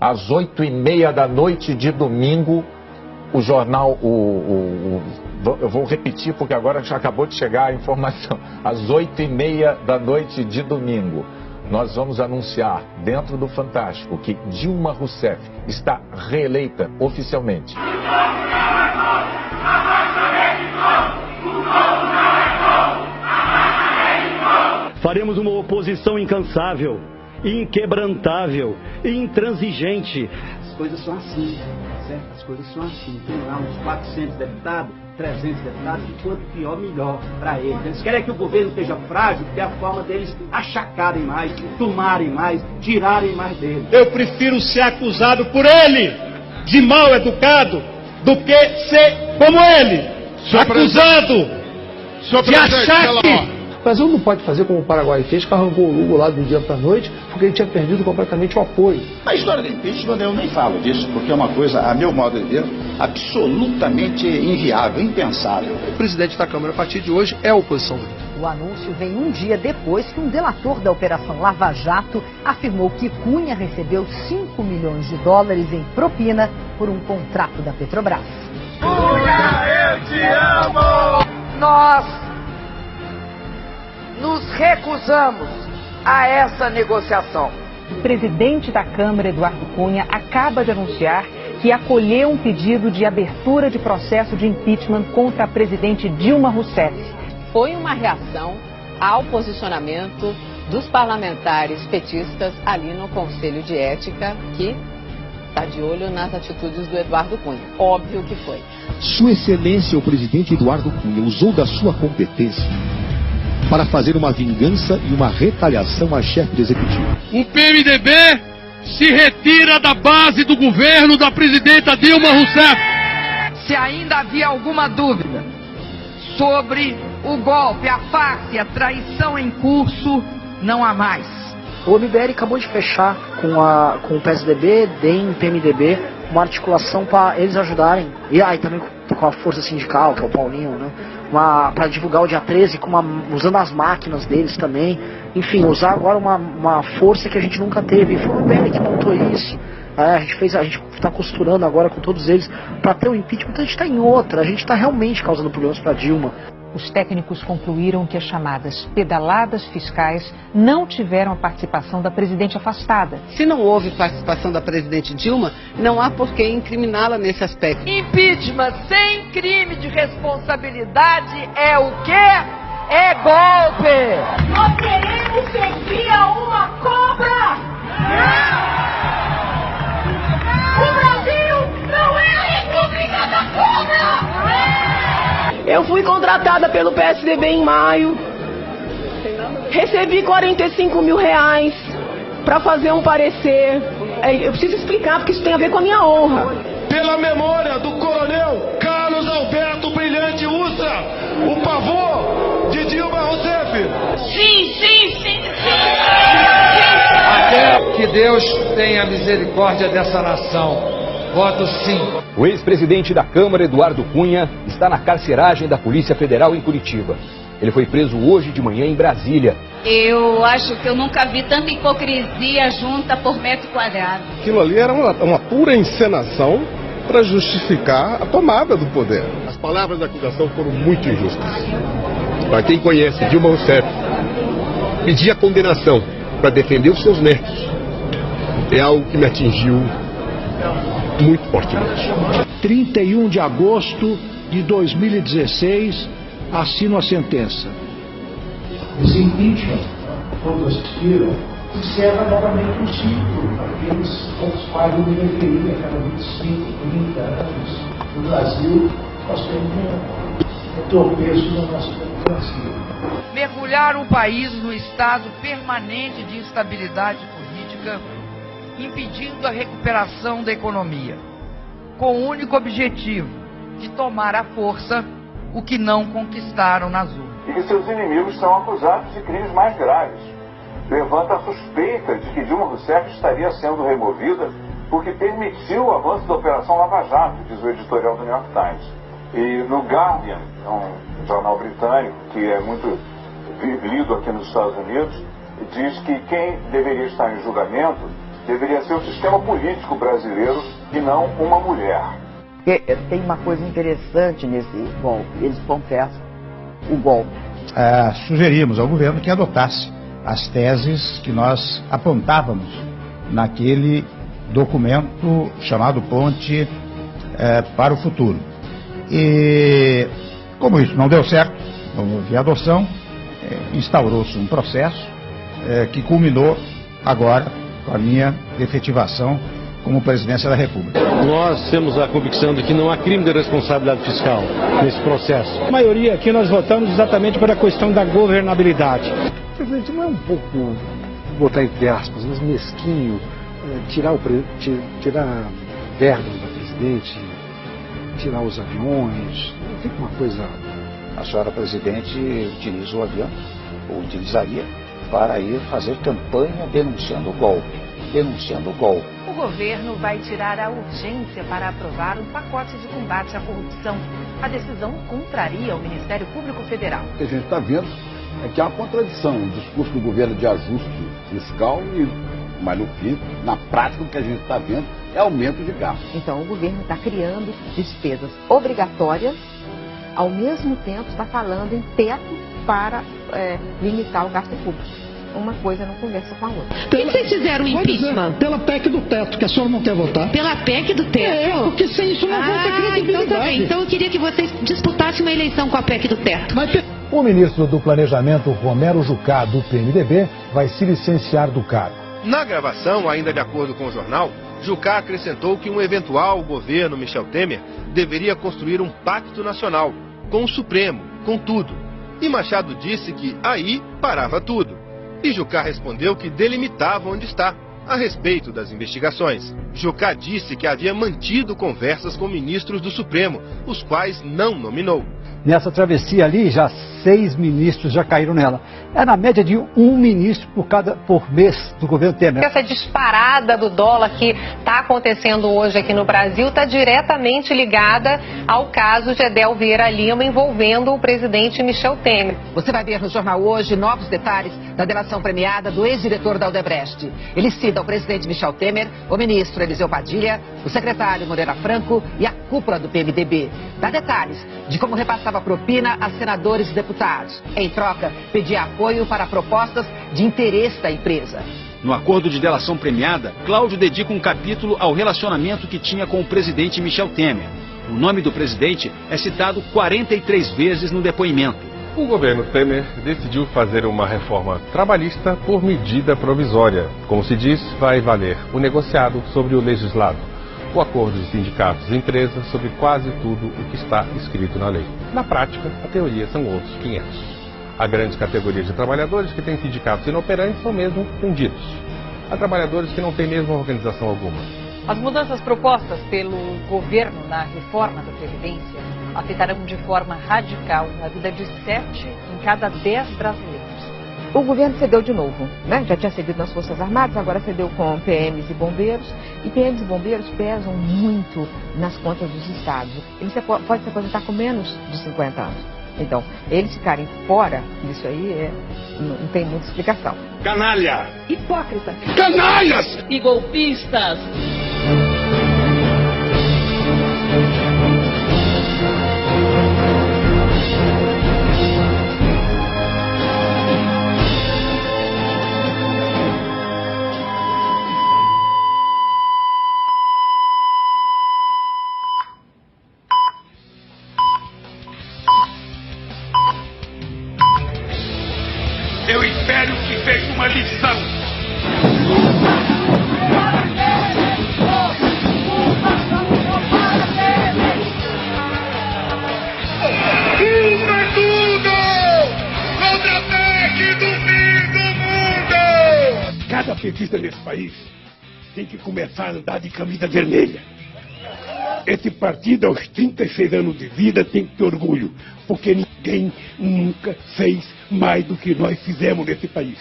às 8h30 da noite de domingo, o jornal, eu vou repetir porque agora já acabou de chegar a informação, às 8h30 da noite de domingo, nós vamos anunciar dentro do Fantástico que Dilma Rousseff está reeleita oficialmente. Faremos uma oposição incansável, inquebrantável, intransigente. As coisas são assim, certo? As coisas são assim. Tem lá uns 400 deputados, 300 deputados, e quanto pior, melhor para eles. Eles querem que o governo esteja frágil, porque é a forma deles achacarem mais, tomarem mais, tirarem mais dele. Eu prefiro ser acusado por ele, de mal educado, do que ser como ele, acusado de achaque. O Brasil não pode fazer como o Paraguai fez, que arrancou o Lugo lá do dia para a noite, porque ele tinha perdido completamente o apoio. A história do impeachment eu nem falo disso, porque é uma coisa, a meu modo de ver, absolutamente inviável, impensável. O presidente da Câmara, a partir de hoje, é a oposição. O anúncio vem um dia depois que um delator da Operação Lava Jato afirmou que Cunha recebeu $5 milhões em propina por um contrato da Petrobras. Cunha, eu te amo! Nós nos recusamos a essa negociação. O presidente da Câmara, Eduardo Cunha, acaba de anunciar que acolheu um pedido de abertura de processo de impeachment contra a presidente Dilma Rousseff. Foi uma reação ao posicionamento dos parlamentares petistas ali no Conselho de Ética, que está de olho nas atitudes do Eduardo Cunha. Óbvio que foi. Sua Excelência, o presidente Eduardo Cunha, usou da sua competência para fazer uma vingança e uma retaliação à chefe do executivo. O PMDB se retira da base do governo da presidenta Dilma Rousseff. Se ainda havia alguma dúvida sobre o golpe, a farsa e a traição em curso, não há mais. O MBL acabou de fechar com o PSDB, DEM, PMDB, uma articulação para eles ajudarem, e aí também com a força sindical, que é o Paulinho, né? Para divulgar o dia 13, usando as máquinas deles também. Enfim, usar agora uma força que a gente nunca teve. E foi o MBL que montou isso. A gente está costurando agora com todos eles para ter o impeachment. Então a gente está em outra, a gente está realmente causando problemas para Dilma. Os técnicos concluíram que as chamadas pedaladas fiscais não tiveram a participação da presidente afastada. Se não houve participação da presidente Dilma, não há por que incriminá-la nesse aspecto. Impeachment sem crime de responsabilidade é o quê? É golpe! Nós queremos servir a uma cobra! O Brasil não é a República da Cobra! Eu fui contratada pelo PSDB em maio, recebi R$45 mil para fazer um parecer. Eu preciso explicar porque isso tem a ver com a minha honra. Pela memória do coronel Carlos Alberto Brilhante Ustra, o pavor de Dilma Rousseff. Sim, sim, sim, sim! Até que Deus tenha misericórdia dessa nação. Voto sim. O ex-presidente da Câmara, Eduardo Cunha, está na carceragem da Polícia Federal em Curitiba. Ele foi preso hoje de manhã em Brasília. Eu acho que eu nunca vi tanta hipocrisia junta por metro quadrado. Aquilo ali era uma pura encenação para justificar a tomada do poder. As palavras da acusação foram muito injustas. Para quem conhece Dilma Rousseff, pedir a condenação para defender os seus netos é algo que me atingiu muito fortemente. 31 de agosto de 2016, assino a sentença. Esse impeachment, quando assistiram, encerra novamente um ciclo, aqueles aos quais eu me referi, a cada 25, 30 anos, no Brasil, nós temos um tropeço na nossa democracia. Mergulhar o país no estado permanente de instabilidade política, impedindo a recuperação da economia, com o único objetivo de tomar à força o que não conquistaram nas urnas. E que seus inimigos são acusados de crimes mais graves. Levanta a suspeita de que Dilma Rousseff estaria sendo removida porque permitiu o avanço da Operação Lava Jato, diz o editorial do New York Times. E no Guardian, um jornal britânico que é muito lido aqui nos Estados Unidos, diz que quem deveria estar em julgamento deveria ser o sistema político brasileiro e não uma mulher. Tem uma coisa interessante nesse golpe, eles confessam o golpe. Sugerimos ao governo que adotasse as teses que nós apontávamos naquele documento chamado Ponte para o Futuro. E como isso não deu certo, não houve adoção, instaurou-se um processo que culminou agora com a minha efetivação como presidência da República. Nós temos a convicção de que não há crime de responsabilidade fiscal nesse processo. A maioria aqui nós votamos exatamente pela questão da governabilidade. Presidente, não é um pouco, botar entre aspas, mas mesquinho, tirar verbas da presidente, tirar os aviões, não fica uma coisa... A senhora presidente utiliza o avião, ou utilizaria, para ir fazer campanha denunciando o golpe. O governo vai tirar a urgência para aprovar um pacote de combate à corrupção. A decisão contraria o Ministério Público Federal. O que a gente está vendo é que há uma contradição, o discurso do governo de ajuste fiscal, mas no fim, na prática, o que a gente está vendo é aumento de gastos. Então o governo está criando despesas obrigatórias, ao mesmo tempo está falando em teto para limitar o gasto público. Uma coisa não conversa com a outra. Por que vocês fizeram o impeachment? Pela PEC do teto, que a senhora não quer votar. Pela PEC do teto? Porque sem isso não vai ter credibilidade. Então tá bem. Então eu queria que vocês disputassem uma eleição com a PEC do teto. O ministro do Planejamento, Romero Jucá, do PMDB, vai se licenciar do cargo. Na gravação, ainda de acordo com o jornal, Jucá acrescentou que um eventual governo Michel Temer deveria construir um pacto nacional, com o Supremo, com tudo. E Machado disse que aí parava tudo. E Jucá respondeu que delimitava onde está, a respeito das investigações. Jucá disse que havia mantido conversas com ministros do Supremo, os quais não nominou. Nessa travessia ali, já 6 ministros já caíram nela. É na média de 1 ministro por mês do governo Temer. Essa disparada do dólar que está acontecendo hoje aqui no Brasil está diretamente ligada ao caso de Edel Vieira Lima envolvendo o presidente Michel Temer. Você vai ver no jornal hoje novos detalhes da delação premiada do ex-diretor da Odebrecht. Ele cita o presidente Michel Temer, o ministro Eliseu Padilha, o secretário Moreira Franco e a cúpula do PMDB. Dá detalhes de como repassava propina a senadores e deputados. Em troca, pedia apoio para propostas de interesse da empresa. No acordo de delação premiada, Cláudio dedica um capítulo ao relacionamento que tinha com o presidente Michel Temer. O nome do presidente é citado 43 vezes no depoimento. O governo Temer decidiu fazer uma reforma trabalhista por medida provisória. Como se diz, vai valer o negociado sobre o legislado, o acordo de sindicatos e empresas sobre quase tudo o que está escrito na lei. Na prática, a teoria são outros 500. A grande categoria de trabalhadores que têm sindicatos inoperantes são mesmo fundidos. Há trabalhadores que não têm mesmo organização alguma. As mudanças propostas pelo governo na reforma da Previdência afetarão de forma radical a vida de 7 em cada 10 brasileiros. O governo cedeu de novo, né? Já tinha cedido nas Forças Armadas, agora cedeu com PMs e bombeiros. E PMs e bombeiros pesam muito nas contas dos estados. Eles podem se aposentar com menos de 50 anos. Então, eles ficarem fora disso aí não tem muita explicação. Canalha! Hipócrita! Canalhas! E golpistas! Eu espero que seja uma lição. Uma tudo! Contra a PEC do fim do mundo! Cada petista nesse país tem que começar a andar de camisa vermelha. Esse partido, aos 36 anos de vida, tem que ter orgulho, porque ninguém nunca fez mais do que nós fizemos nesse país.